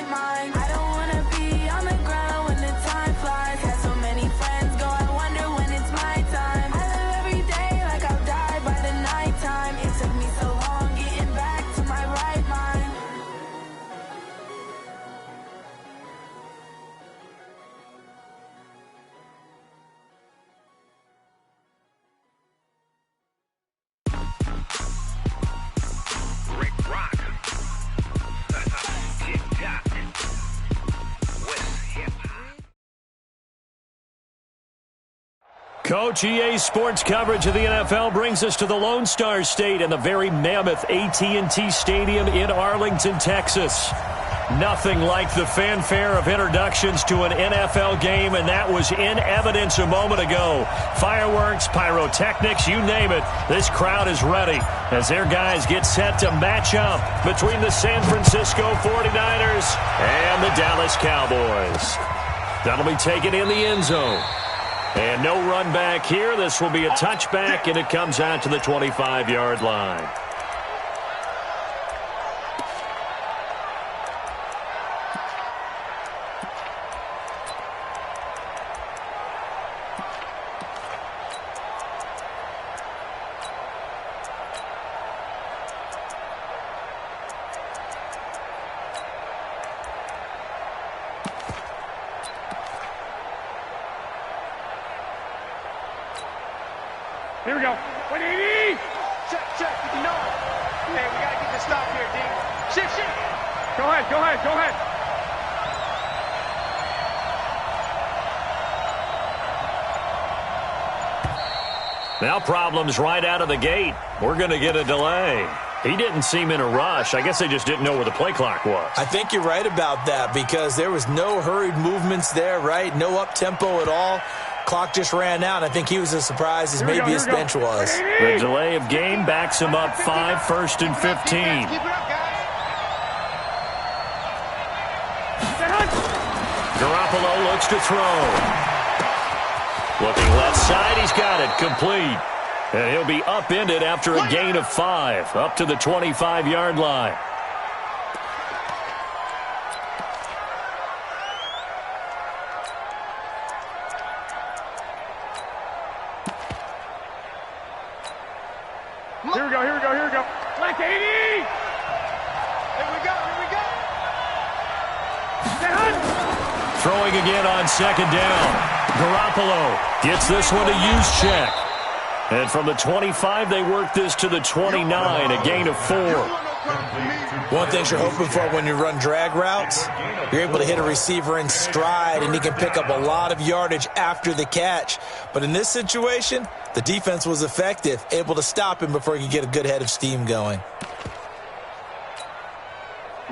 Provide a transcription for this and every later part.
right mind. I don't wanna be on the ground when the time flies. Had so many friends go, I wonder when it's my time. I live every day like I'll die by the nighttime. It took me so long getting back to my right mind. Coach, EA Sports coverage of the NFL brings us to the Lone Star State and the very mammoth AT&T Stadium in Arlington, Texas. Nothing like the fanfare of introductions to an NFL game, and that was in evidence a moment ago. Fireworks, pyrotechnics, you name it. This crowd is ready as their guys get set to match up between the San Francisco 49ers and the Dallas Cowboys. That'll be taken in the end zone. And no run back here. This will be a touchback, and it comes out to the 25-yard line. Here we go. 180! Check, check, if you know it. Hey, we gotta get this stop here, D. Shift. Go ahead. Now problems right out of the gate. We're going to get a delay. He didn't seem in a rush. I guess they just didn't know where the play clock was. I think you're right about that because there was no hurried movements there, right? No up-tempo at all. Clock just ran out. I think he was as surprised as maybe his bench was. The delay of game backs him up 5, 1st and 15. Keep it up, guys. Garoppolo looks to throw. Looking left side, he's got it, complete. And he'll be upended after a gain of 5, up to the 25-yard line. Here we go. Black 80! Here we go. Throwing again on second down. Garoppolo gets this one to use check. And from the 25, they work this to the 29, a gain of 4. One thing you're hoping for when you run drag routes, you're able to hit a receiver in stride, and he can pick up a lot of yardage after the catch. But in this situation, the defense was effective, able to stop him before he could get a good head of steam going.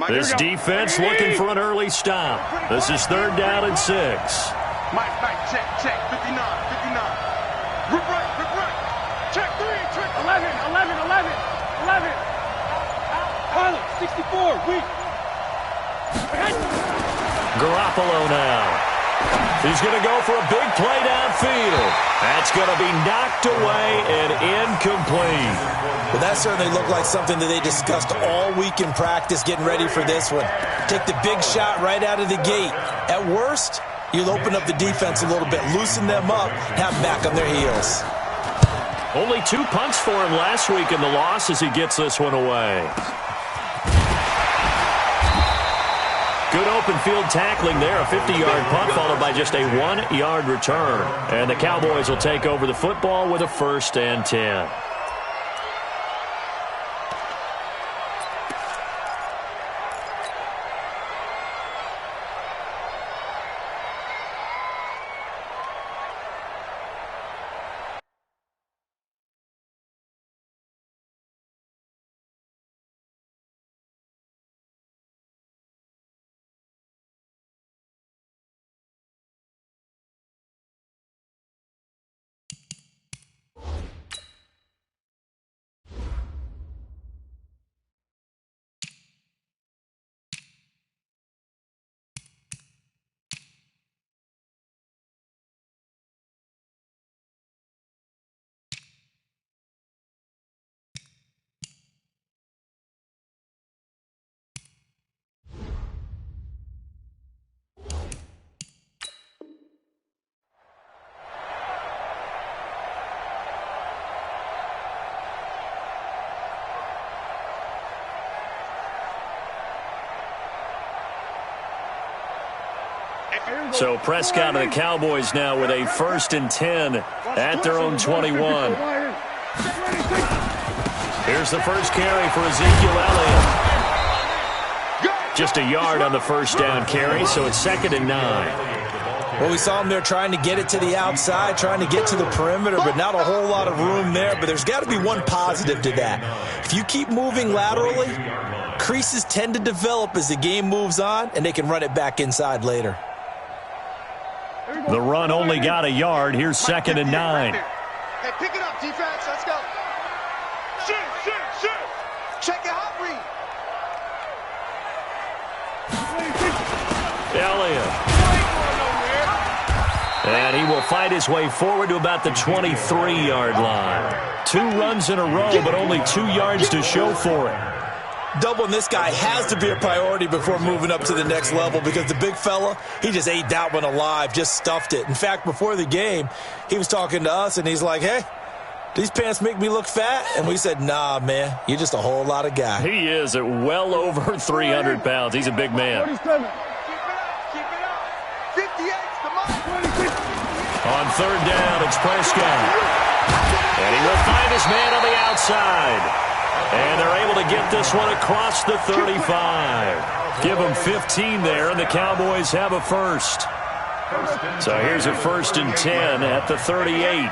This defense looking for an early stop. This is 3rd down and 6. Mike, check, 59. Rip right. Check 3, check 11. Carlos, 64, weak. Garoppolo now. He's going to go for a big play downfield. That's going to be knocked away and incomplete. Well, that certainly looked like something that they discussed all week in practice getting ready for this one. Take the big shot right out of the gate. At worst, you'll open up the defense a little bit, loosen them up, have them back on their heels. Only 2 punts for him last week in the loss as he gets this one away. Good open field tackling there, a 50-yard punt followed by just a 1-yard return. And the Cowboys will take over the football with a 1st and 10. So Prescott and the Cowboys now with a 1st and 10 at their own 21. Here's the first carry for Ezekiel Elliott. Just a yard on the first down carry, so it's 2nd and 9. Well, we saw him there trying to get it to the outside, trying to get to the perimeter, but not a whole lot of room there. But there's got to be one positive to that. If you keep moving laterally, creases tend to develop as the game moves on, and they can run it back inside later. The run only got a yard. Here's 2nd and 9. Hey, pick it up, defense. Let's go. Shoot. Check it out, read. Elliott. And he will fight his way forward to about the 23-yard line. 2 runs in a row, but only 2 yards to show for it. Doubling this guy has to be a priority before moving up to the next level because the big fella, he just ate that one alive, just stuffed it. In fact, before the game, he was talking to us, and he's like, hey, these pants make me look fat? And we said, nah, man, you're just a whole lot of guy. He is at well over 300 pounds. He's a big man. Keep it up. 58's the mark. On 3rd down, it's Prescott. And he will find his man on the outside. And they're able to get this one across the 35. Give them 15 there, and the Cowboys have a first. So here's a 1st and 10 at the 38.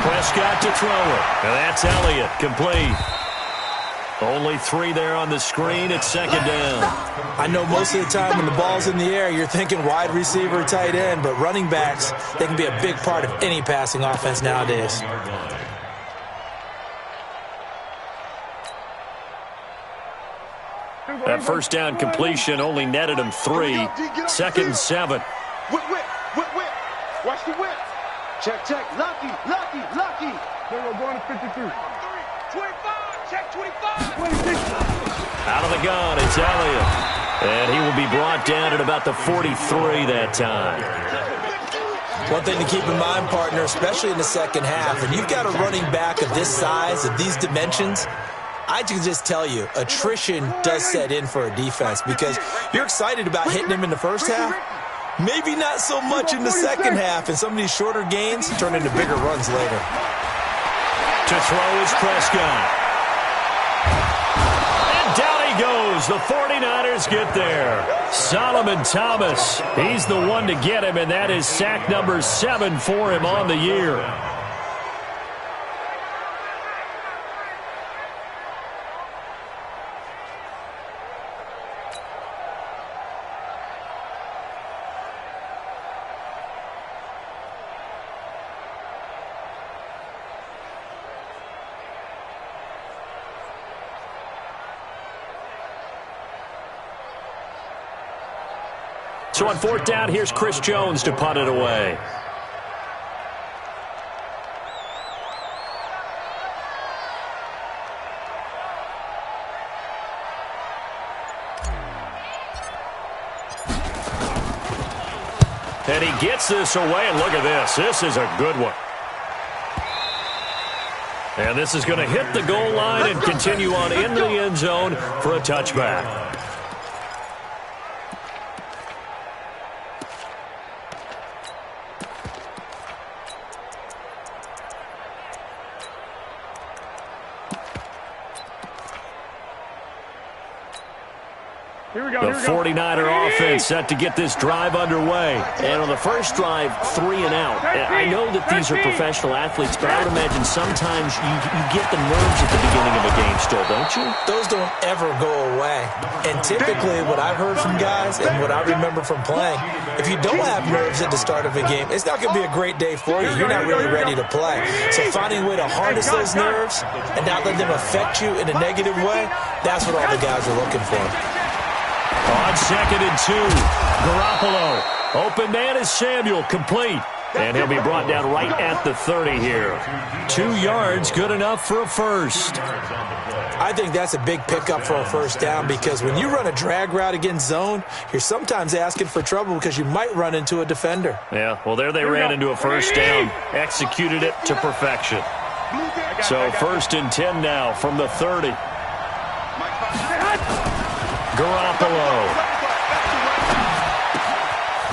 Prescott to throw it. And that's Elliott, complete. Only 3 there on the screen. It's 2nd down. I know most of the time when the ball's in the air, you're thinking wide receiver, tight end, but running backs, they can be a big part of any passing offense nowadays. That first down completion only netted him 3. 2nd and 7. Whip. Watch the whip. Check. Lucky. Then we're going to 53. 25. Check 25. 26. Out of the gun, it's Elliott. And he will be brought down at about the 43 that time. One thing to keep in mind, partner, especially in the second half, when you've got a running back of this size, of these dimensions, I can just tell you, attrition does set in for a defense because you're excited about hitting him in the first half. Maybe not so much in the second half, and some of these shorter gains turn into bigger runs later. To throw is Prescott. And down he goes. The 49ers get there. Solomon Thomas, he's the one to get him, and that is sack number 7 for him on the year. So on 4th down, here's Chris Jones to punt it away. And he gets this away, and look at this. This is a good one. And this is going to hit the goal line and continue on into the end zone for a touchback. The 49er offense set to get this drive underway. And on the first drive, 3 and out. I know that these are professional athletes, but I would imagine sometimes you get the nerves at the beginning of a game still, don't you? Those don't ever go away. And typically what I've heard from guys and what I remember from playing, if you don't have nerves at the start of a game, it's not going to be a great day for you. You're not really ready to play. So finding a way to harness those nerves and not let them affect you in a negative way, that's what all the guys are looking for. On 2nd and 2, Garoppolo. Open man is Samuel, complete. And he'll be brought down right at the 30 here. 2 yards, good enough for a first. I think that's a big pickup for a first down because when you run a drag route against zone, you're sometimes asking for trouble because you might run into a defender. Yeah, well, there they ran into a first down, executed it to perfection. So 1st and 10 now from the 30. Garoppolo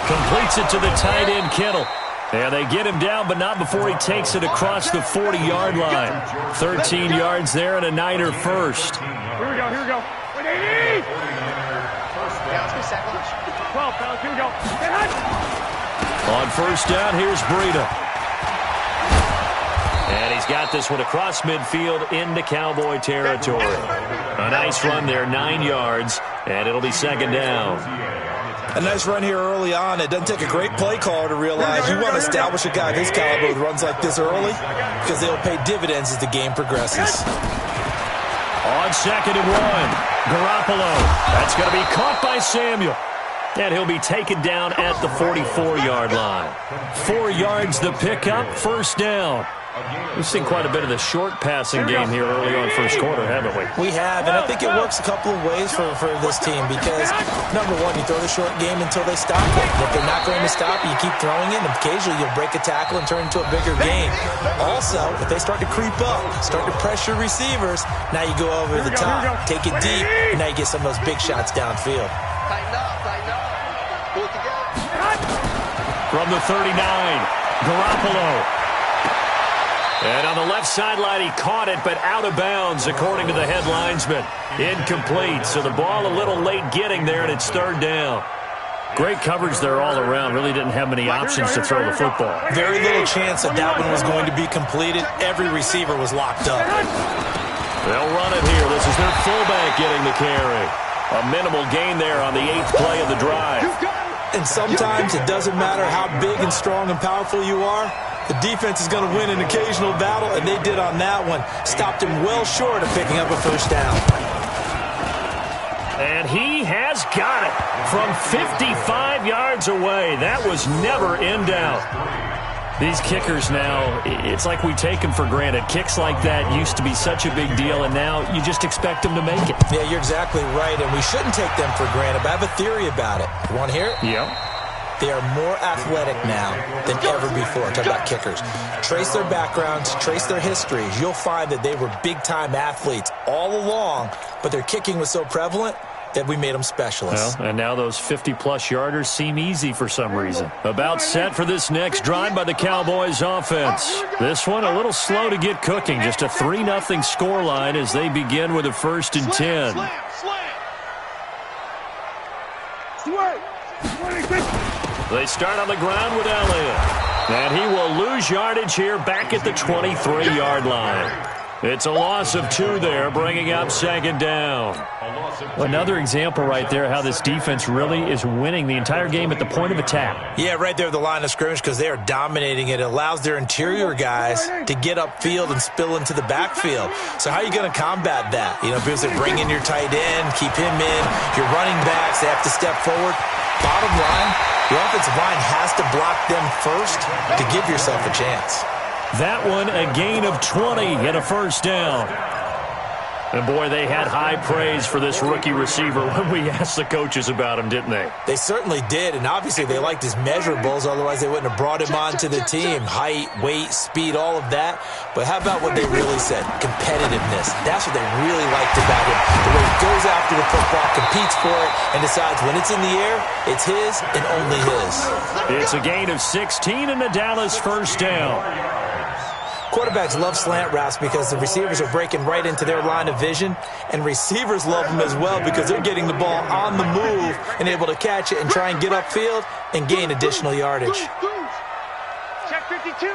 completes it to the tight end, Kittle. And they get him down, but not before he takes it across the 40-yard line. 13 yards there and a Niner first. Here we go, here we go. 180! Yeah, let's go second. 12, fellas, here we go. Get hot! On first down, here's Breida. And he's got this one across midfield into Cowboy territory. A nice run there, 9 yards, and it'll be second down. A nice run here early on. It doesn't take a great play caller to realize you want to establish a guy of his caliber with runs like this early because they'll pay dividends as the game progresses. On second and 1, Garoppolo. That's going to be caught by Samuel. And he'll be taken down at the 44-yard line. 4 yards the pickup, first down. We've seen quite a bit of the short passing game here early on first quarter, haven't we? We have, and I think it works a couple of ways for this team because, number one, you throw the short game until they stop it. And if they're not going to stop it, you keep throwing it, and occasionally you'll break a tackle and turn it into a bigger game. Also, if they start to creep up, start to pressure receivers, now you go over the top, take it deep, and now you get some of those big shots downfield. Tighten up, tighten up. Pull it together. From the 39, Garoppolo. And on the left sideline, he caught it, but out of bounds, according to the head linesman. Incomplete, so the ball a little late getting there, and it's third down. Great coverage there all around. Really didn't have many options to throw the football. Very little chance that that one was going to be completed. Every receiver was locked up. They'll run it here. This is their fullback getting the carry. A minimal gain there on the 8th play of the drive. And sometimes it doesn't matter how big and strong and powerful you are. The defense is going to win an occasional battle, and they did on that one. Stopped him well short of picking up a first down. And he has got it from 55 yards away. That was never in doubt. These kickers now, it's like we take them for granted. Kicks like that used to be such a big deal, and now you just expect them to make it. Yeah, you're exactly right, and we shouldn't take them for granted, but I have a theory about it. You want to hear it? Yeah. They are more athletic now than ever before. Talk about kickers. Trace their backgrounds, trace their histories. You'll find that they were big-time athletes all along, but their kicking was so prevalent that we made them specialists. Well, and now those 50-plus yarders seem easy for some reason. About set for this next drive by the Cowboys offense. This one a little slow to get cooking. Just a 3-0 scoreline as they begin with a 1st and 10. They start on the ground with Elliott. And he will lose yardage here back at the 23-yard line. It's a loss of 2 there, bringing up second down. Another example right there how this defense really is winning the entire game at the point of attack. Yeah, right there at the line of scrimmage because they are dominating it. It allows their interior guys to get upfield and spill into the backfield. So how are you going to combat that? You know, because they bring in your tight end, keep him in. Your running backs, they have to step forward. Bottom line, the offensive line has to block them first to give yourself a chance. That one a gain of 20 and a first down. And, boy, they had high praise for this rookie receiver when we asked the coaches about him, didn't they? They certainly did, and obviously they liked his measurables, otherwise they wouldn't have brought him onto the team. Height, weight, speed, all of that. But how about what they really said? Competitiveness. That's what they really liked about him. The way he goes after the football, competes for it, and decides when it's in the air, it's his and only his. It's a gain of 16 and a Dallas first down. Quarterbacks love slant routes because the receivers are breaking right into their line of vision, and receivers love them as well because they're getting the ball on the move and able to catch it and try and get upfield and gain additional yardage. Check 52.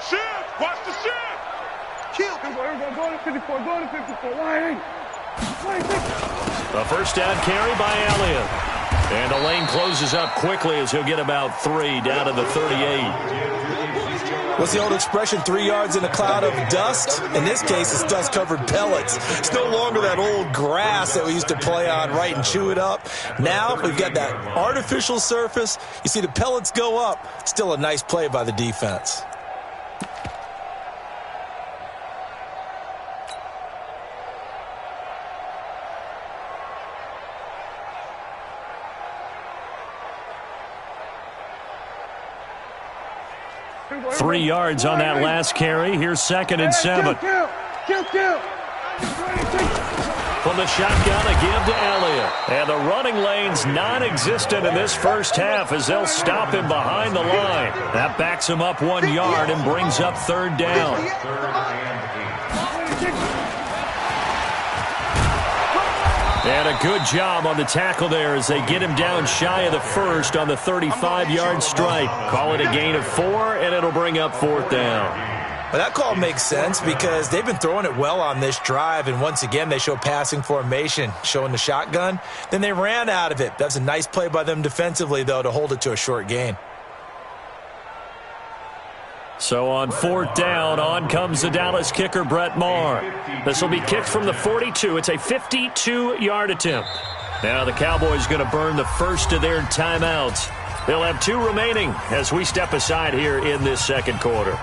Shift. Watch the shift. Kill. Go to 54. Go to 54. Why? A first down carry by Elliott. And the lane closes up quickly as he'll get about 3 down to the 38. What's the old expression, 3 yards in a cloud of dust? In this case, it's dust-covered pellets. It's no longer that old grass that we used to play on, right, and chew it up. Now we've got that artificial surface. You see the pellets go up. Still a nice play by the defense. Three yards on that last carry. Here's 2nd and 7. Kill. From the shotgun, a give to Elliott. And the running lane's non-existent in this first half as they'll stop him behind the line. That backs him up 1 yard and brings up third down. And a good job on the tackle there as they get him down shy of the first on the 35-yard strike. Call it a gain of 4, and it'll bring up fourth down. Well, that call makes sense because they've been throwing it well on this drive, and once again they show passing formation, showing the shotgun. Then they ran out of it. That's a nice play by them defensively, though, to hold it to a short gain. So on fourth down, on comes the Dallas kicker, Brett Maher. This will be kicked from the 42. It's a 52-yard attempt. Now the Cowboys going to burn the first of their timeouts. They'll have 2 remaining as we step aside here in this second quarter.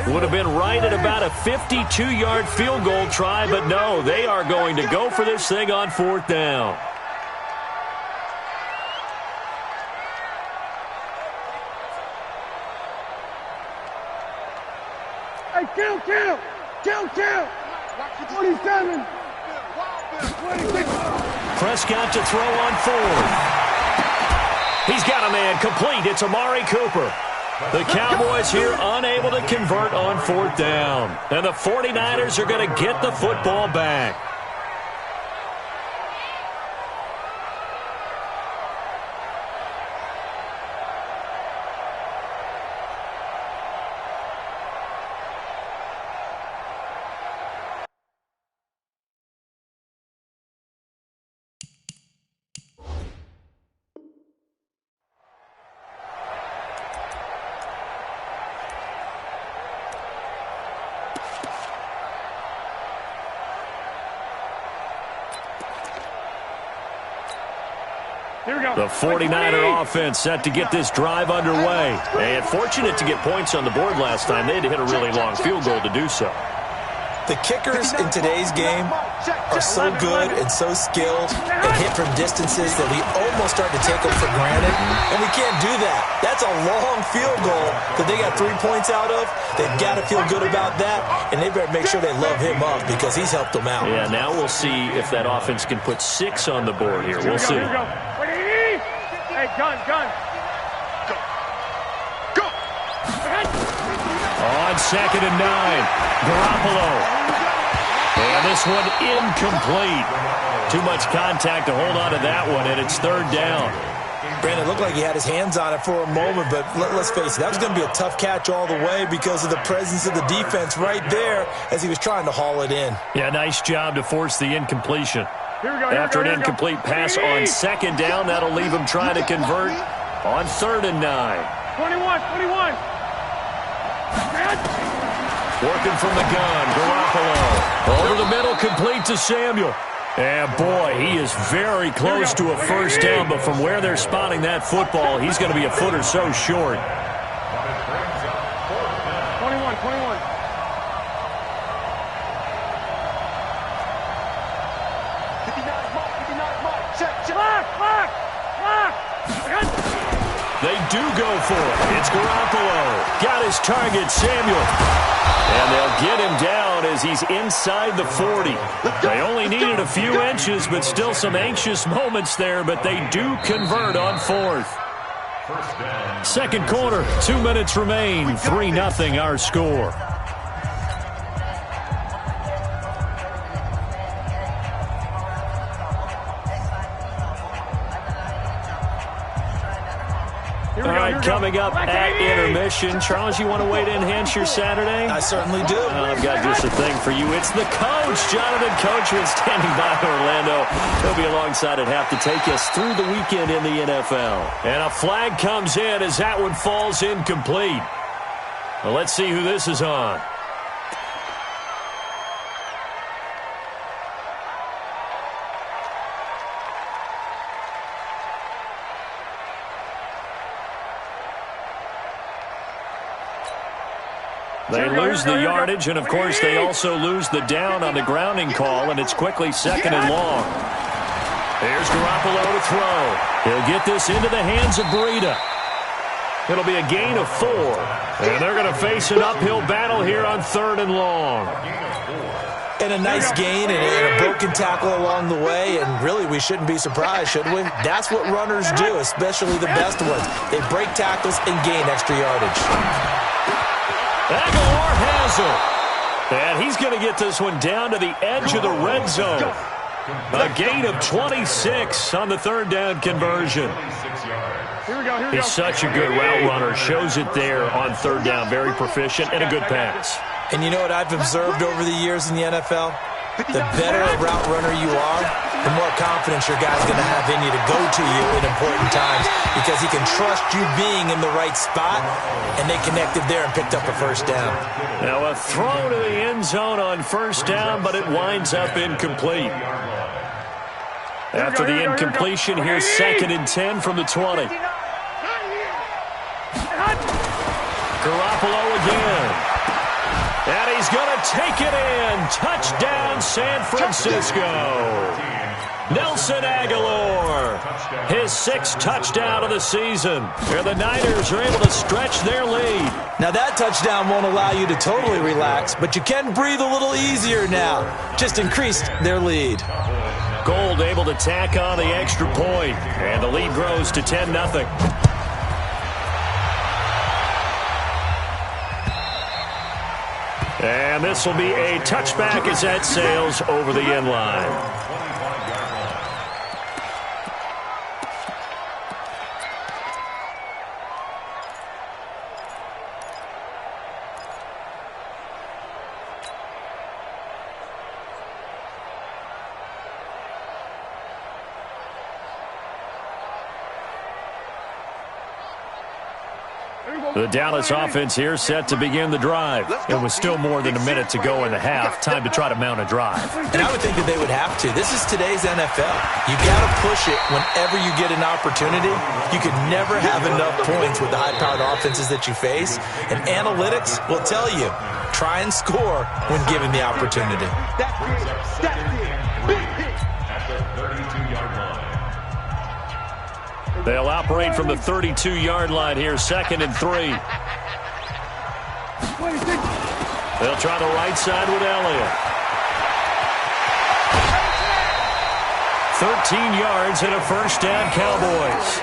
Would have been right at about a 52-yard field goal try, but no, they are going to go for this thing on fourth down. Hey, kill! 27. 26. Prescott to throw on fourth. He's got a man complete. It's Amari Cooper. The Cowboys here unable to convert on fourth down. And the 49ers are going to get the football back. The 49er offense set to get this drive underway. And fortunate to get points on the board last time. They had to hit a really long field goal to do so. The kickers in today's game are so good and so skilled and hit from distances that we almost start to take them for granted. And we can't do that. That's a long field goal that they got 3 points out of. They've got to feel good about that, and they better make sure they love him up because he's helped them out. Yeah, now we'll see if that offense can put 6 on the board here. We'll see. Hey, gun. Go. On 2nd and 9, Garoppolo. And this one incomplete. Too much contact to hold on to that one, and it's third down. Brandon, it looked like he had his hands on it for a moment, but let's face it, that was going to be a tough catch all the way because of the presence of the defense right there as he was trying to haul it in. Yeah, nice job to force the incompletion. After an incomplete pass on 2nd down, that'll leave him trying to convert on 3rd and 9. 21. Working from the gun, Garoppolo. Over the middle, complete to Samuel. And boy, he is very close to a first down, but from where they're spotting that football, he's going to be a foot or so short. 21. They do go for it. It's Garoppolo. Got his target, Samuel. And they'll get him down as he's inside the 40. They only needed a few inches, but still some anxious moments there, but they do convert on 4th. Second quarter, 2 minutes remain. 3-0 our score. All right, coming up at intermission. Charles, you want to wait to enhance your Saturday? I certainly do. I've got just a thing for you. It's the coach, Jonathan Coachman, standing by Orlando. He'll be alongside at half to take us through the weekend in the NFL. And a flag comes in as that one falls incomplete. Well, let's see who this is on. They lose the yardage, and, of course, they also lose the down on the grounding call, and it's quickly 2nd and long. Here's Garoppolo to throw. He'll get this into the hands of Breida. It'll be a gain of 4, and they're going to face an uphill battle here on 3rd and long. And a nice gain and a broken tackle along the way, and really we shouldn't be surprised, should we? That's what runners do, especially the best ones. They break tackles and gain extra yardage. Aguilar has it. And he's going to get this one down to the edge of the red zone. A gain of 26 on the 3rd down conversion. He's such a good route runner. Shows it there on 3rd down. Very proficient and a good pass. And you know what I've observed over the years in the NFL? The better a route runner you are, the more confidence your guy's going to have in you to go to you in important times because he can trust you being in the right spot, and they connected there and picked up a 1st down. Now a throw to the end zone on 1st down, but it winds up incomplete. After the incompletion, here's 2nd and 10 from the 20. Garoppolo again. And he's going to take it in. Touchdown, San Francisco. Nelson Aguilar, his 6th touchdown of the season. And the Niners are able to stretch their lead. Now that touchdown won't allow you to totally relax, but you can breathe a little easier now. Just increased their lead. Gold able to tack on the extra point, and the lead grows to 10-0. And this will be a touchback as that sails over the end line. The Dallas offense here set to begin the drive. It was still more than a minute to go in the half. Time to try to mount a drive. And I would think that they would have to. This is today's NFL. You got to push it whenever you get an opportunity. You could never have enough points with the high-powered offenses that you face. And analytics will tell you, try and score when given the opportunity. They'll operate from the 32-yard line here, 2nd and 3. They'll try the right side with Elliott. 13 yards and a 1st down, Cowboys.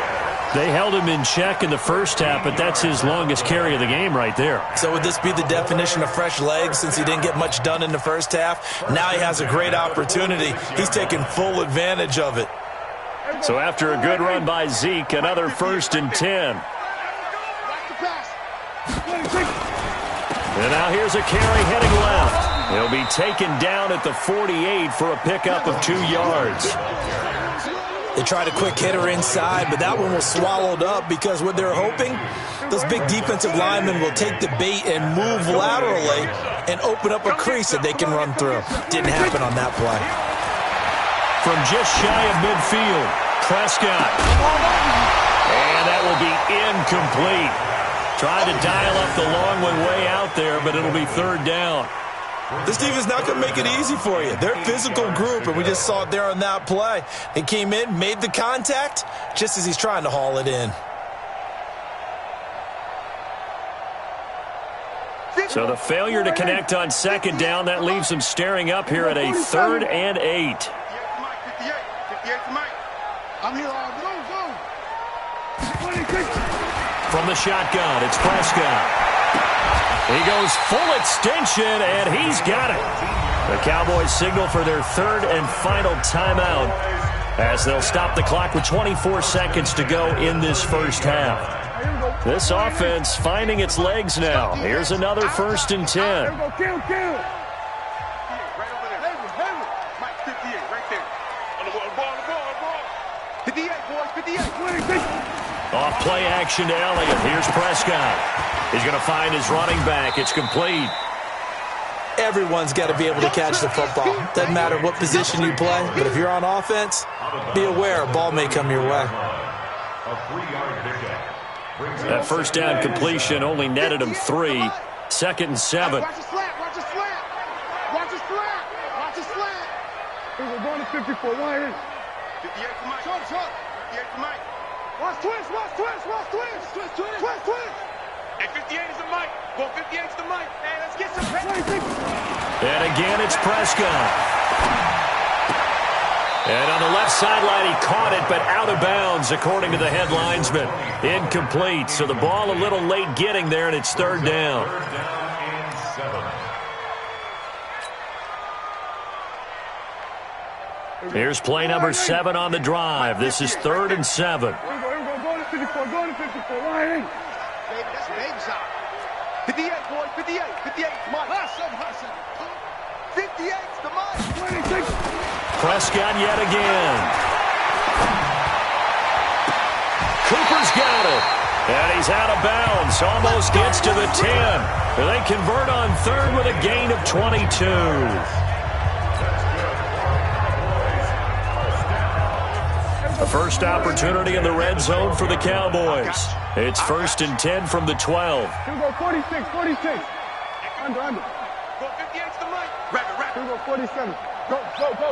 They held him in check in the 1st half, but that's his longest carry of the game right there. So would this be the definition of fresh legs since he didn't get much done in the 1st half? Now he has a great opportunity. He's taking full advantage of it. So after a good run by Zeke, another 1st and 10. And now here's a carry heading left. He'll be taken down at the 48 for a pickup of 2 yards. They tried a quick hitter inside, but that one was swallowed up because what they're hoping, those big defensive linemen will take the bait and move laterally and open up a crease that they can run through. Didn't happen on that play. From just shy of midfield, Prescott. And that will be incomplete. Tried to dial up the long one way out there, but it'll be 3rd down. This team is not going to make it easy for you. They're a physical group, and we just saw it there on that play. They came in, made the contact, just as he's trying to haul it in. So the failure to connect on 2nd down, that leaves them staring up here at a 3rd and 8. I'm here all go. From the shotgun, it's Prescott. He goes full extension, and he's got it. The Cowboys signal for their 3rd and final timeout as they'll stop the clock with 24 seconds to go in this 1st half. This offense finding its legs now. Here's another 1st and 10. Off play action to Elliott. Here's Prescott. He's going to find his running back. It's complete. Everyone's got to be able to catch the football. Doesn't matter what position you play, but if you're on offense, be aware a ball may come your way. That 1st down completion only netted him 3. 2nd and 7. Watch the slant. Watch the slant. Watch the slant. Watch the slant. We're going to 54. Why is 58 to Mike. Short. 58 to Mike. Watch twist. And 58 is the Mike. Well, 58 is the Mike. Hey, let's get some pressure. And again, it's Prescott. And on the left sideline, he caught it, but out of bounds, according to the head linesman. Incomplete. So the ball a little late getting there, and it's 3rd down. Here's play number 7 on the drive. This is 3rd and 7. Here we go. Go to 54. Why is Baby, that's a baby shot. 58, boys. 58. 58 is Mike. Hustle. 58's the Mike. 26. Prescott yet again. Cooper's got it. And he's out of bounds. Almost gets to the 10. They convert on 3rd with a gain of 22. The first opportunity in the red zone for the Cowboys. It's 1st and 10 from the 12. Here we go, 46. Under. Go 58's the Mike. Rapid. Here we go, 47. Go.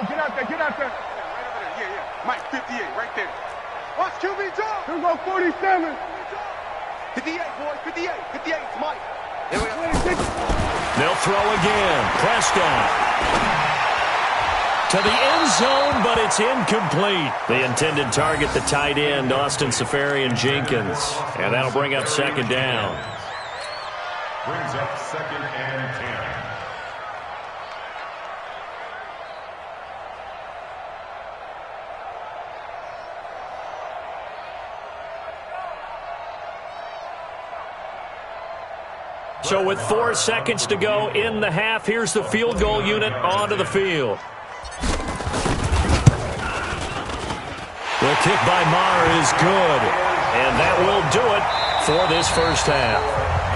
Get out there. Right over there. Yeah. Mike, 58, right there. Watch QB jump. Here we go, 47. 58, boys. 58. 58's Mike. Here we go. 26. They'll throw again. Prescott to the end zone, but it's incomplete. The intended target, the tight end, Austin Safarian-Jenkins. And that'll bring up 2nd down. Brings up 2nd and 10. So with 4 seconds to go in the half, here's the field goal unit onto the field. The kick by Maher is good, and that will do it for this first half.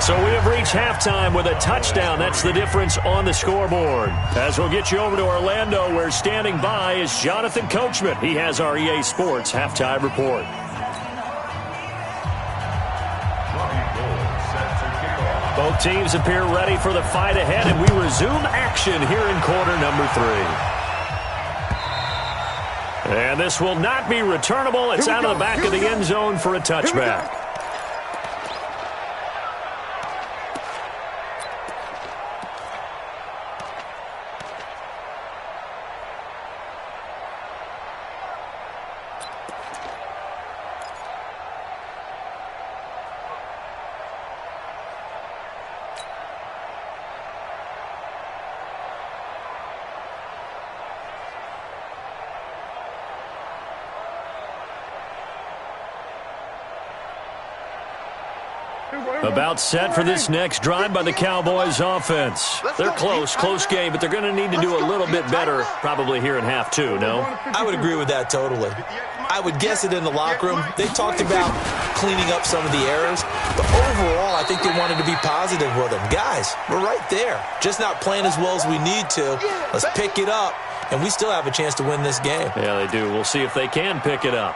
So we have reached halftime with a touchdown. That's the difference on the scoreboard. As we'll get you over to Orlando, where standing by is Jonathan Coachman. He has our EA Sports halftime report. Both teams appear ready for the fight ahead, and we resume action here in quarter number 3. And this will not be returnable. It's out of the back of the end zone for a touchback. About set for this next drive by the Cowboys offense. They're close game, but they're going to need to do a little bit better probably here in half 2, no? I would agree with that totally. I would guess it in the locker room. They talked about cleaning up some of the errors, but overall I think they wanted to be positive with them. Guys, we're right there. Just not playing as well as we need to. Let's pick it up, and we still have a chance to win this game. Yeah, they do. We'll see if they can pick it up.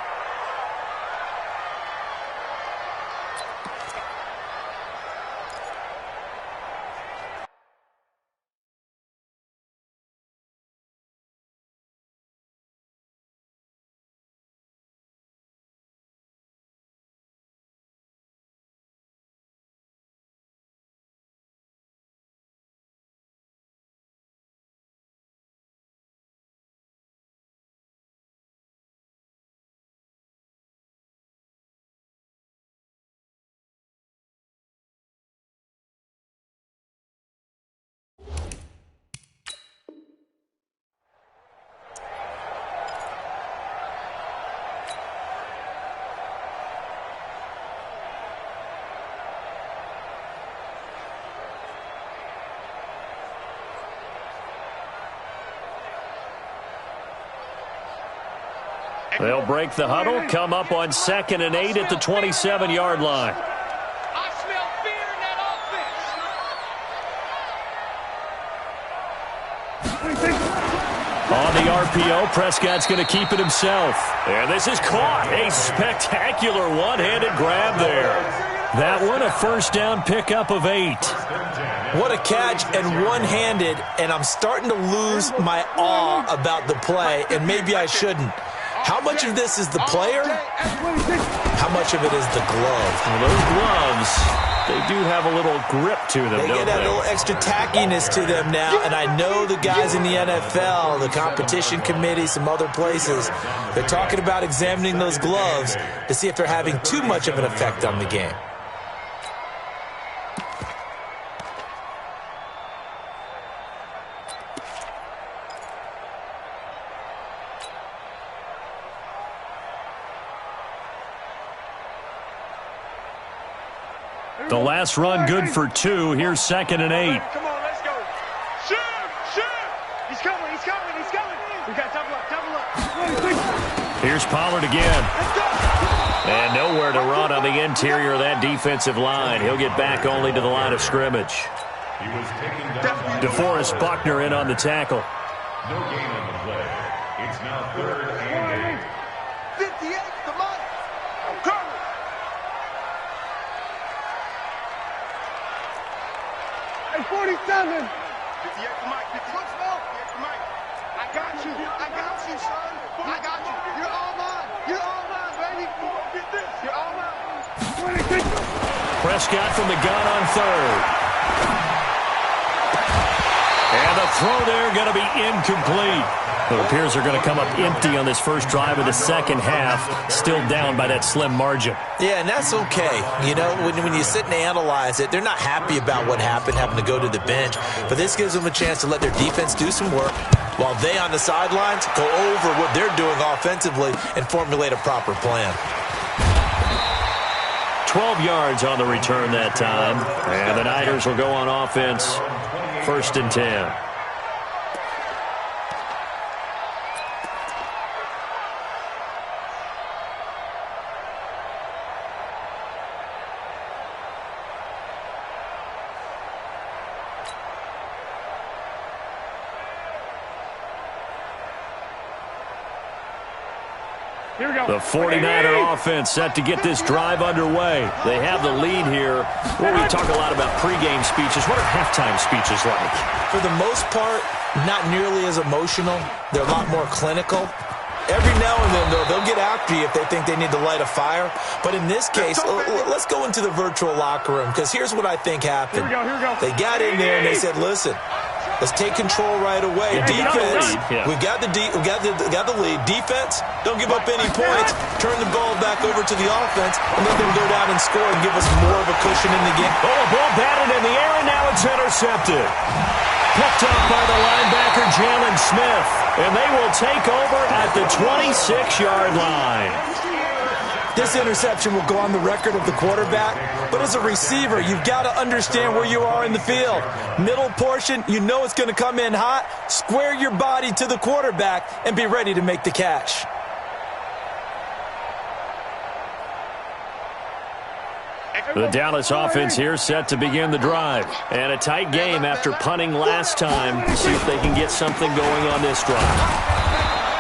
They'll break the huddle, come up on 2nd and 8 at the 27-yard line. I smell fear in that offense. On the RPO, Prescott's going to keep it himself. And this is caught. A spectacular one-handed grab there. That one, a first down pickup of 8. What a catch, and one-handed, and I'm starting to lose my awe about the play, and maybe I shouldn't. How much of this is the player? How much of it is the glove? Well, those gloves, they do have a little grip to them, They get that little extra tackiness to them now, and I know the guys in the NFL, the competition committee, some other places, they're talking about examining those gloves to see if they're having too much of an effect on the game. The last run good for 2. Here's 2nd and 8. Come on, let's go. Shoot! Shoot! He's coming, he's coming, he's coming. We got double up, double up. Here's Pollard again. And nowhere to run on the interior of that defensive line. He'll get back only to the line of scrimmage. He was taken down. DeForest Buckner in on the tackle. No gain on the play. It's now 3rd and 8. 58 to Mike. Curry. Hey, 47. 58 to Mike. 58 to Mike. I got you. I got you, son. I got you. You're all mine. You're all mine, baby. Get this. You're all mine. 26. Prescott from the gun on 3rd. And the throw there going to be incomplete. It appears they're going to come up empty on this first drive of the second half, still down by that slim margin. Yeah, and that's okay. You know, when you sit and analyze it, they're not happy about what happened, having to go to the bench. But this gives them a chance to let their defense do some work while they on the sidelines go over what they're doing offensively and formulate a proper plan. 12 yards on the return that time. And the Niners will go on offense, 1st and 10. The 49er offense set to get this drive underway. They have the lead here. Well, we talk a lot about pregame speeches. What are halftime speeches like? For the most part, not nearly as emotional. They're a lot more clinical. Every now and then, though, they'll get after you if they think they need to light a fire. But in this case, let's go into the virtual locker room, because here's what I think happened. Here we go. They got in there and they said, listen, let's take control right away. Defense, we got the lead. Defense, don't give up any points. Turn the ball back over to the offense and let them go down and score and give us more of a cushion in the game. Oh, a ball batted in the air, and now it's intercepted. Picked up by the linebacker, Jalen Smith. And they will take over at the 26-yard line. This interception will go on the record of the quarterback, but as a receiver, you've got to understand where you are in the field. Middle portion, you know it's going to come in hot. Square your body to the quarterback and be ready to make the catch. The Dallas offense here set to begin the drive. And a tight game after punting last time. See if they can get something going on this drive.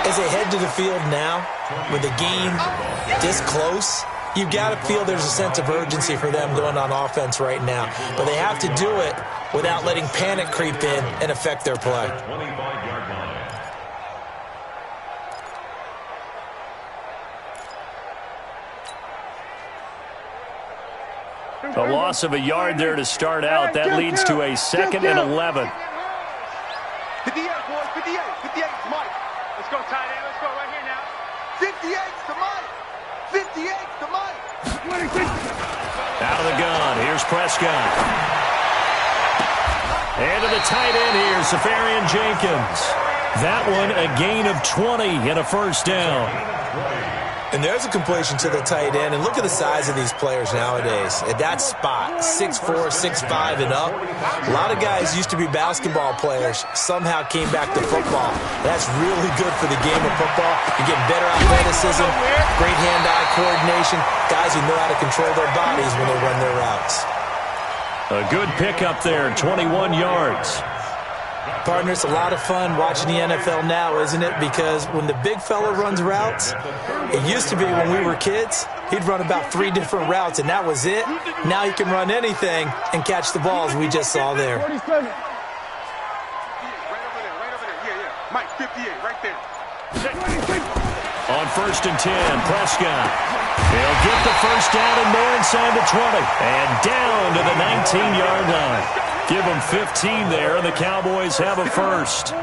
As they head to the field now, with the game this close, you've got to feel there's a sense of urgency for them going on offense right now. But they have to do it without letting panic creep in and affect their play. 25-yard line. A loss of a yard there to start out. That leads to a 2nd and 11. 58, boys, 58. 58 to Mike. Let's go, tight end. Let's go right here now. 58 to Mike. 58 to Mike. 26. Out of the gun. Here's Prescott. And to the tight end here, Safarian Jenkins. That one a gain of 20 and a first down. And there's a completion to the tight end. And look at the size of these players nowadays. At that spot, 6'4", 6'5", and up. A lot of guys used to be basketball players, somehow came back to football. That's really good for the game of football. You get better athleticism, great hand-eye coordination, guys who know how to control their bodies when they run their routes. A good pickup there, 21 yards. Partner, it's a lot of fun watching the NFL now, isn't it? Because when the big fella runs routes, it used to be when we were kids, he'd run about 3 different routes, and that was it. Now he can run anything and catch the balls we just saw there. 47. Right over there. Yeah. Mike, 58, right there. On 1st and 10, Prescott. He'll get the first down and more inside the 20. And down to the 19-yard line. Give them 15 there, and the Cowboys have a first.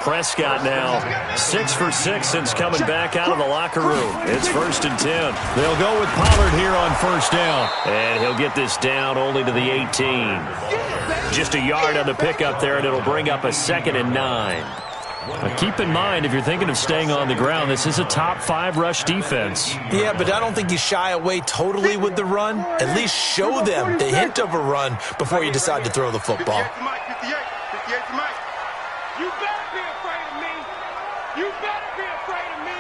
Prescott now 6 for 6 since coming back out of the locker room. It's 1st and 10. They'll go with Pollard here on 1st down. And he'll get this down only to the 18. Just a yard on the pickup there, and it'll bring up a 2nd and 9. Now keep in mind, if you're thinking of staying on the ground, this is a top 5 rush defense. Yeah, but I don't think you shy away totally with the run. At least show them the hint of a run before you decide to throw the football. 58 to Mike, 58 to Mike. You better be afraid of me. You better be afraid of me.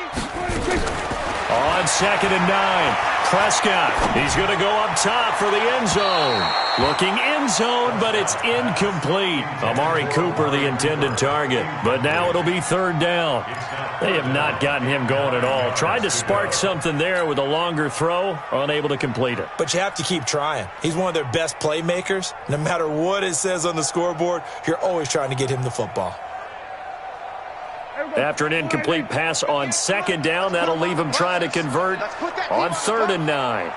On 2nd and 9, Prescott. He's going to go up top for the end zone. Looking end zone, but it's incomplete. Amari Cooper, the intended target. But now it'll be 3rd down. They have not gotten him going at all. Tried to spark something there with a longer throw, unable to complete it. But you have to keep trying. He's one of their best playmakers. No matter what it says on the scoreboard, you're always trying to get him the football. After an incomplete pass on 2nd down, that'll leave him trying to convert on 3rd and 9.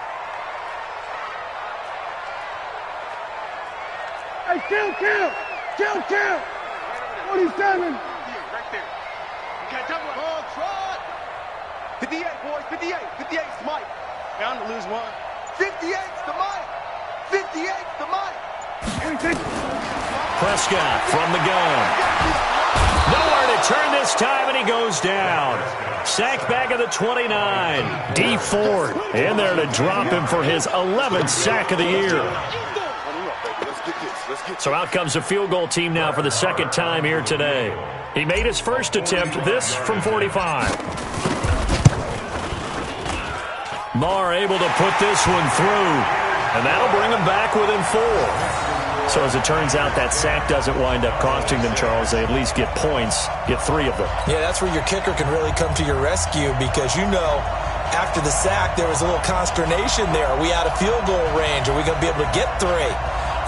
Hey, kill. 47. Right there. You can't jump on. Long trot. 58, boys. 58. 58's to Mike. Bound to lose one. 58's to Mike. 58's to Mike. Prescott from the gun. Nowhere to turn this time, and he goes down. Sacked back at the 29. D. Ford in there to drop him for his 11th sack of the year. So out comes the field goal team now for the 2nd time here today. He made his first attempt, this from 45. Marr able to put this one through, and that'll bring him back within 4. So as it turns out, that sack doesn't wind up costing them, Charles. They at least get points, get 3 of them. Yeah, that's where your kicker can really come to your rescue because, you know, after the sack, there was a little consternation there. Are we out of field goal range? Are we going to be able to get 3?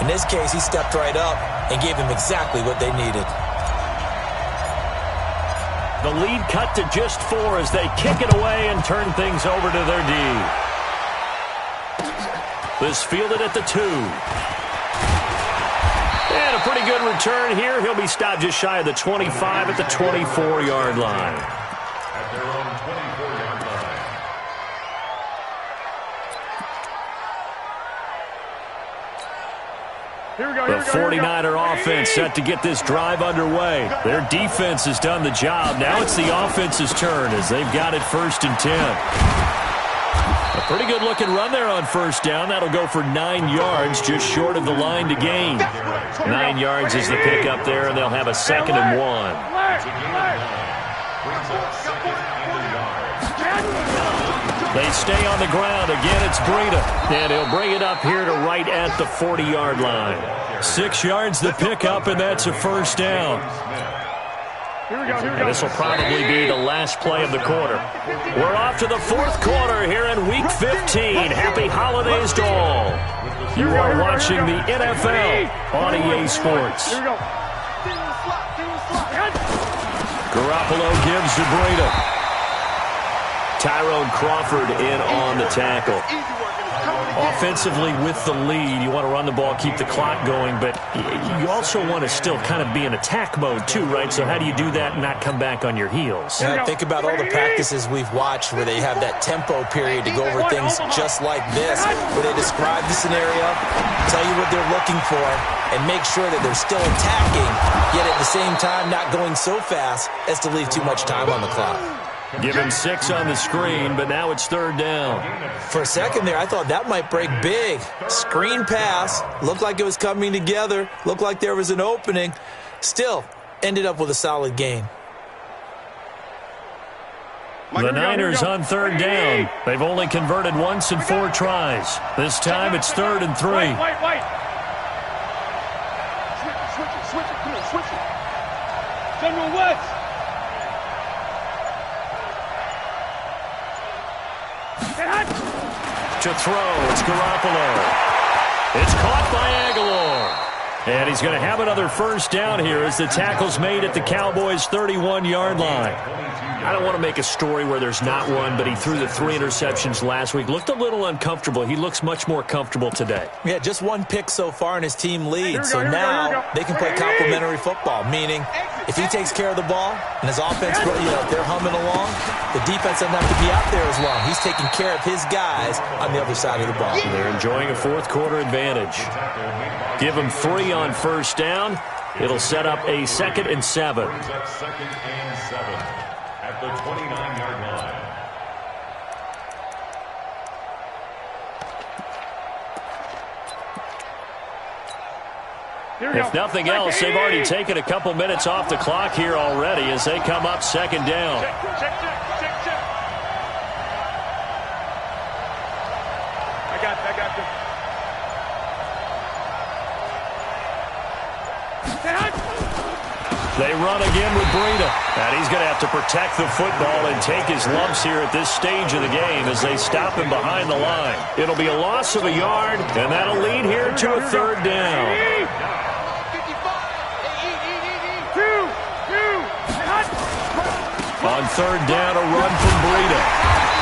In this case, he stepped right up and gave them exactly what they needed. The lead cut to just 4 as they kick it away and turn things over to their D. This fielded at the 2. And a pretty good return here. He'll be stopped just shy of the 25 at the 24-yard line. At their own 24-yard line. Here we go. The 49er offense set to get this drive underway. Their defense has done the job. Now it's the offense's turn as they've got it 1st and 10. A pretty good-looking run there on 1st down. That'll go for 9 yards, just short of the line to gain. 9 yards is the pickup there, and they'll have a 2nd and 1. They stay on the ground. Again, it's Breida. And he'll bring it up here to right at the 40-yard line. 6 yards the pickup, and that's a 1st down. And this will probably be the last play of the quarter. We're off to the 4th quarter here in Week 15. Happy holidays to all. You are watching the NFL on EA Sports. Garoppolo gives to Breida. Tyrone Crawford in on the tackle. Offensively with the lead, you want to run the ball, keep the clock going, but you also want to still kind of be in attack mode too, right? So how do you do that and not come back on your heels? Yeah, think about all the practices we've watched where they have that tempo period to go over things just like this, where they describe the scenario, tell you what they're looking for, and make sure that they're still attacking, yet at the same time not going so fast as to leave too much time on the clock. Give him 6 on the screen, but now it's 3rd down. For a second there, I thought that might break big. Screen pass, looked like it was coming together, looked like there was an opening. Still, ended up with a solid gain. The Niners on 3rd down. They've only converted once in 4 tries. This time it's 3rd and 3. Switch it. Come on, switch it. General West. To throw, it's Garoppolo. It's caught by Aguilar. And he's going to have another first down here as the tackle's made at the Cowboys' 31-yard line. I don't want to make a story where there's not one, but he threw the 3 interceptions last week. Looked a little uncomfortable. He looks much more comfortable today. Yeah, just 1 pick so far in his team lead. So now they can play complementary football, meaning if he takes care of the ball and his offense, they're humming along, the defense doesn't have to be out there as long. He's taking care of his guys on the other side of the ball. They're enjoying a fourth-quarter advantage. Give him 3 on first down. It'll set up a 2nd and 7. Second and 7 at the 29-yard line. If nothing else, they've already taken a couple minutes off the clock here already as they come up 2nd down. Check. I got this. They run again with Breida. And he's going to have to protect the football and take his lumps here at this stage of the game as they stop him behind the line. It'll be a loss of a yard, and that'll lead here to a 3rd down. On 3rd down, a run from Breida.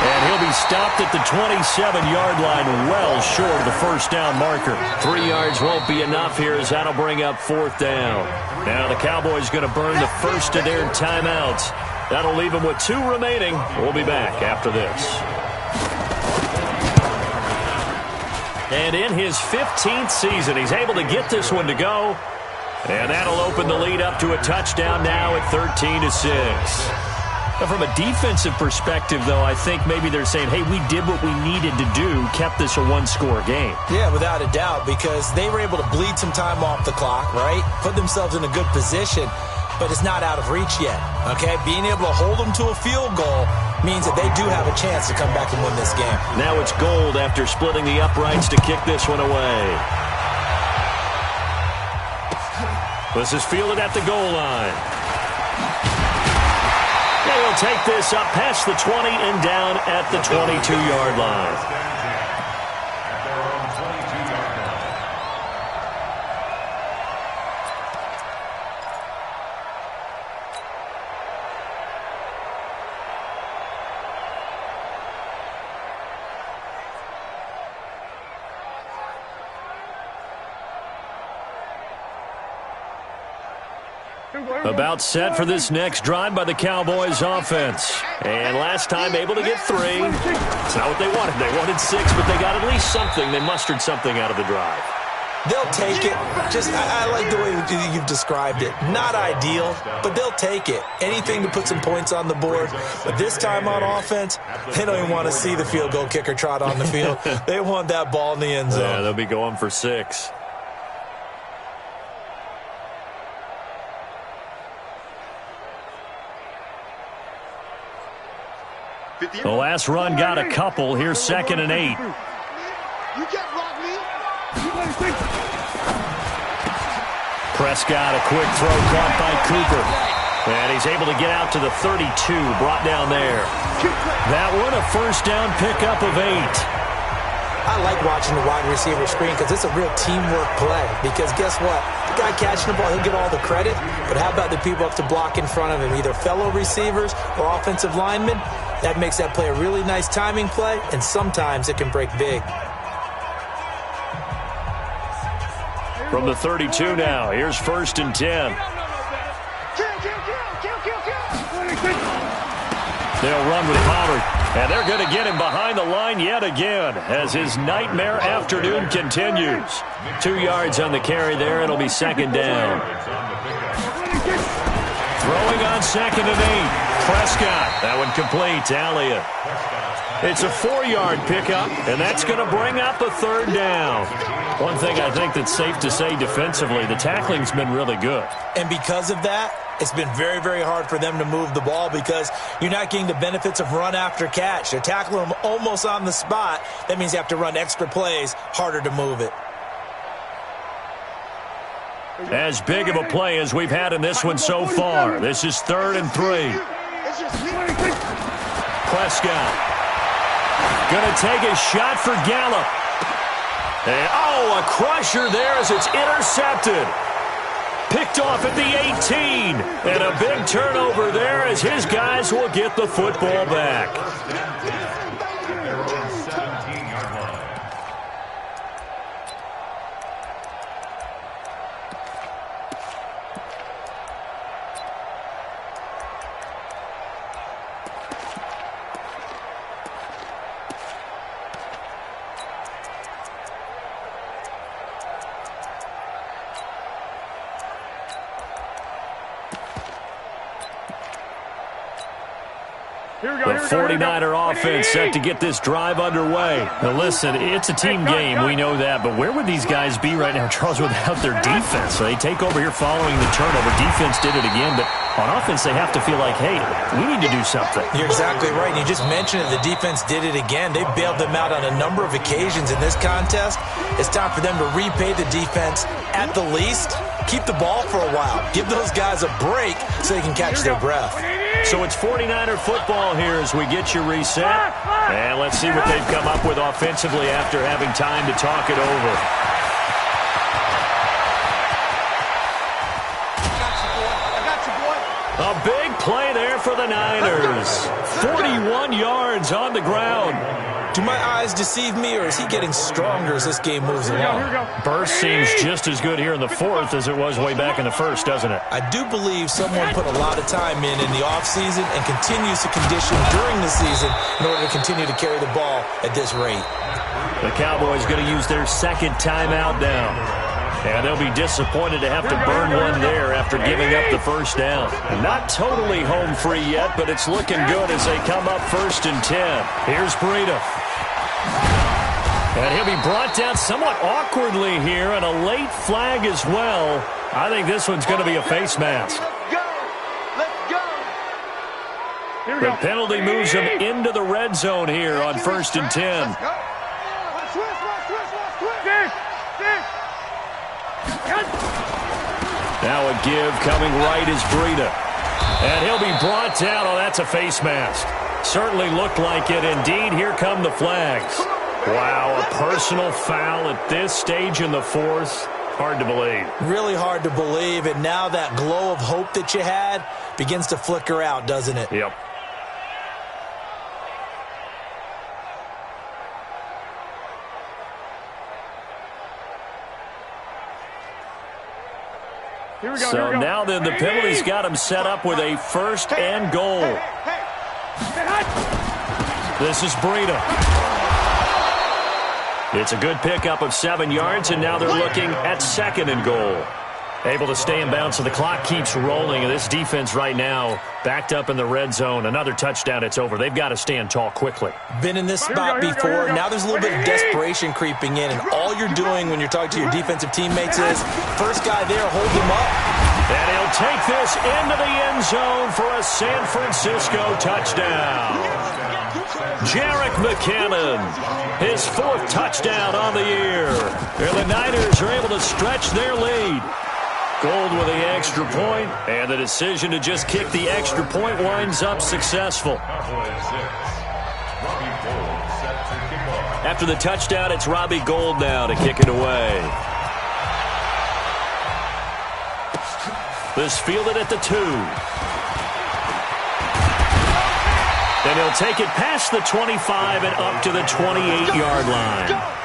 And he'll be stopped at the 27-yard line, well short of the first down marker. 3 yards won't be enough here as that'll bring up 4th down. Now the Cowboys going to burn the first of their timeouts. That'll leave them with 2 remaining. We'll be back after this. And in his 15th season, he's able to get this one to go. And that'll open the lead up to a touchdown now at 13-6. Now, from a defensive perspective, though, I think maybe they're saying, hey, we did what we needed to do, kept this a 1-score game. Yeah, without a doubt, because they were able to bleed some time off the clock, right? Put themselves in a good position, but it's not out of reach yet, okay? Being able to hold them to a field goal means that they do have a chance to come back and win this game. Now it's Gold after splitting the uprights to kick this one away. This is fielded at the goal line. They'll take this up past the 20 and down at the 22-yard line. About set for this next drive by the Cowboys offense. And last time able to get 3. It's not what they wanted. They wanted 6, but they got at least something. They mustered something out of the drive. They'll take it. I like the way you've described it. Not ideal, but they'll take it. Anything to put some points on the board. But this time on offense, they don't even want to see the field goal kicker trot on the field. They want that ball in the end zone. Yeah, they'll be going for 6. The last run got a couple. Here's 2nd and 8. You can't block me. Prescott, a quick throw caught by Cooper. And he's able to get out to the 32, brought down there. That one, a first down pickup of 8. I like watching the wide receiver screen because it's a real teamwork play. Because guess what? The guy catching the ball, he'll get all the credit. But how about the people up to block in front of him, either fellow receivers or offensive linemen? That makes that play a really nice timing play, and sometimes it can break big. From the 32 now, here's 1st and 10. They'll run with Pollard, and they're going to get him behind the line yet again as his nightmare afternoon continues. 2 yards on the carry there. It'll be 2nd down. Throwing on 2nd and 8. Prescott, that one complete to Elliott. It's a 4-yard pickup, and that's going to bring up a 3rd down. One thing I think that's safe to say defensively, the tackling's been really good. And because of that, it's been very, very hard for them to move the ball because you're not getting the benefits of run after catch. They're tackling them almost on the spot. That means you have to run extra plays, harder to move it. As big of a play as we've had in this one so far. This is 3rd and 3. Prescott. Going to take a shot for Gallup. And, a crusher there as it's intercepted. Picked off at the 18. And a big turnover there as his guys will get the football back. The 49er offense set to get this drive underway. Now listen, it's a team game, we know that, but where would these guys be right now, Charles, without their defense? So they take over here following the turnover. Defense did it again, but on offense they have to feel like, hey, we need to do something. You're exactly right. You just mentioned it. The defense did it again. They bailed them out on a number of occasions in this contest. It's time for them to repay the defense at the least. Keep the ball for a while. Give those guys a break so they can catch their breath. So it's 49er football here as we get you reset. And let's see what they've come up with offensively after having time to talk it over. A big play there for the Niners. 41 yards on the ground. Do my eyes deceive me, or is he getting stronger as this game moves along? Burst seems just as good here in the 4th as it was way back in the 1st, doesn't it? I do believe someone put a lot of time in the offseason and continues to condition during the season in order to continue to carry the ball at this rate. The Cowboys going to use their 2nd timeout now. And they'll be disappointed to have to burn one there after giving up the 1st down. Not totally home free yet, but it's looking good as they come up 1st and 10. Here's Breida. And he'll be brought down somewhat awkwardly here, and a late flag as well. I think this one's going to be a face mask. The penalty moves him into the red zone here on 1st and 10. Now a give coming right is Breida. And he'll be brought down. Oh, that's a face mask. Certainly looked like it. Indeed, here come the flags. Wow, a personal foul at this stage in the 4th. Hard to believe. Really hard to believe. And now that glow of hope that you had begins to flicker out, doesn't it? Yep. So now then the penalty's got him set up with a 1st and goal. This is Breida. It's a good pickup of 7 yards, and now they're looking at 2nd and goal. Able to stay in bounds, so the clock keeps rolling. And this defense right now backed up in the red zone. Another touchdown, it's over. They've got to stand tall quickly. Been in this spot before. Now there's a little bit of desperation creeping in, and all you're doing when you're talking to your defensive teammates is, first guy there, hold him up. And he'll take this into the end zone for a San Francisco touchdown. Jerick McKinnon, his 4th touchdown on the year. And the Niners are able to stretch their lead. Gold with the extra point, and the decision to just kick the extra point winds up successful. After the touchdown, it's Robbie Gould now to kick it away. This fielded at the 2. Then he'll take it past the 25 and up to the 28-yard line.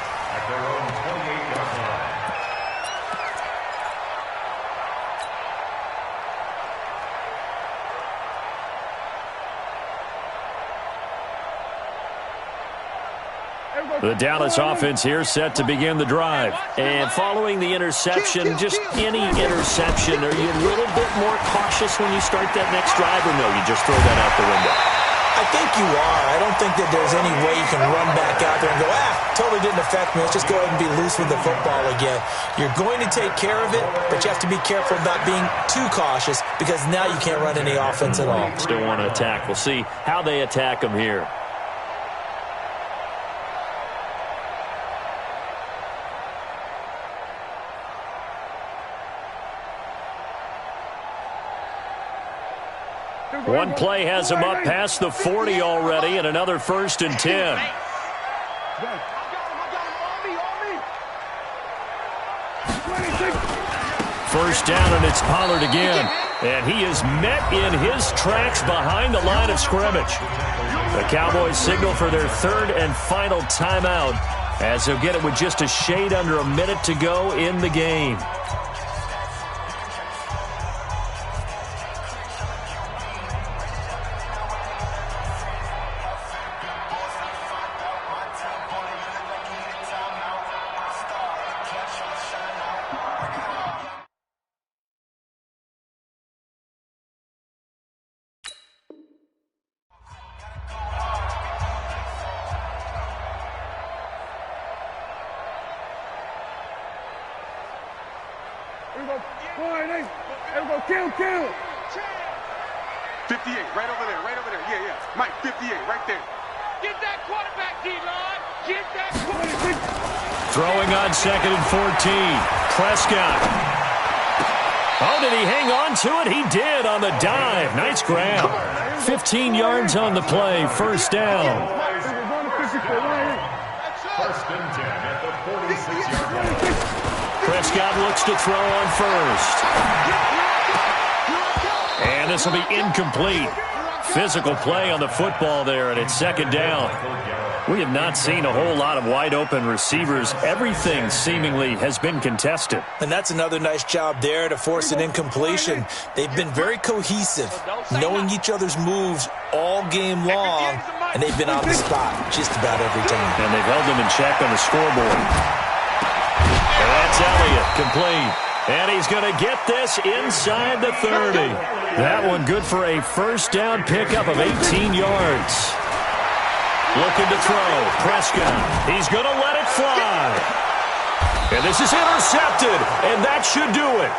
The Dallas offense here set to begin the drive. And following the interception, just any interception, are you a little bit more cautious when you start that next drive, or no, you just throw that out the window? I think you are. I don't think that there's any way you can run back out there and go, totally didn't affect me. Let's just go ahead and be loose with the football again. You're going to take care of it, but you have to be careful about being too cautious because now you can't run any offense at all. Still want to attack. We'll see how they attack them here. One play has him up past the 40 already, and another 1st and 10. First down, and it's Pollard again. And he is met in his tracks behind the line of scrimmage. The Cowboys signal for their 3rd and final timeout, as they'll get it with just a shade under a minute to go in the game. Kill. 58, right over there. Yeah. Mike, 58, right there. Get that quarterback, D-Ron. Get that quarterback. Throwing on 2nd and 14. Prescott. Oh, did he hang on to it? He did on the dive. Nice grab. 15 yards on the play. First down. First and 10 at the 46-yard line. Prescott looks to throw on first. And this will be incomplete. Physical play on the football there, and it's 2nd down. We have not seen a whole lot of wide-open receivers. Everything seemingly has been contested. And that's another nice job there to force an incompletion. They've been very cohesive, knowing each other's moves all game long, and they've been on the spot just about every time. And they've held them in check on the scoreboard. And that's Elliott, complete. And he's going to get this inside the 30. That one good for a first down pickup of 18 yards. Looking to throw. Prescott. He's going to let it fly. And this is intercepted. And that should do it.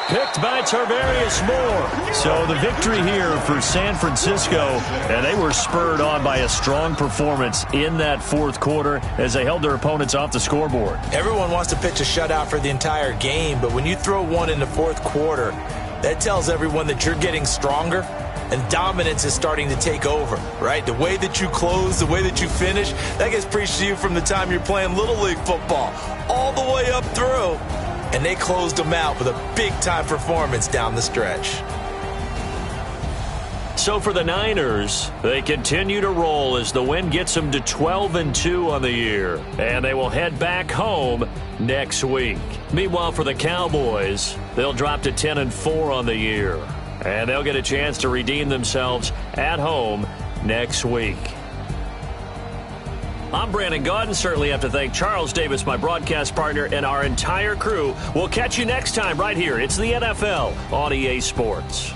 Picked by Tarvarius Moore. So the victory here for San Francisco. And they were spurred on by a strong performance in that 4th quarter as they held their opponents off the scoreboard. Everyone wants to pitch a shutout for the entire game, but when you throw one in the 4th quarter, that tells everyone that you're getting stronger and dominance is starting to take over, right? The way that you close, the way that you finish, that gets preached to you from the time you're playing Little League football all the way up through. And they closed them out with a big-time performance down the stretch. So for the Niners, they continue to roll as the win gets them to 12-2 on the year. And they will head back home next week. Meanwhile, for the Cowboys, they'll drop to 10-4 on the year. And they'll get a chance to redeem themselves at home next week. I'm Brandon Gaudin. Certainly have to thank Charles Davis, my broadcast partner, and our entire crew. We'll catch you next time right here. It's the NFL on EA Sports.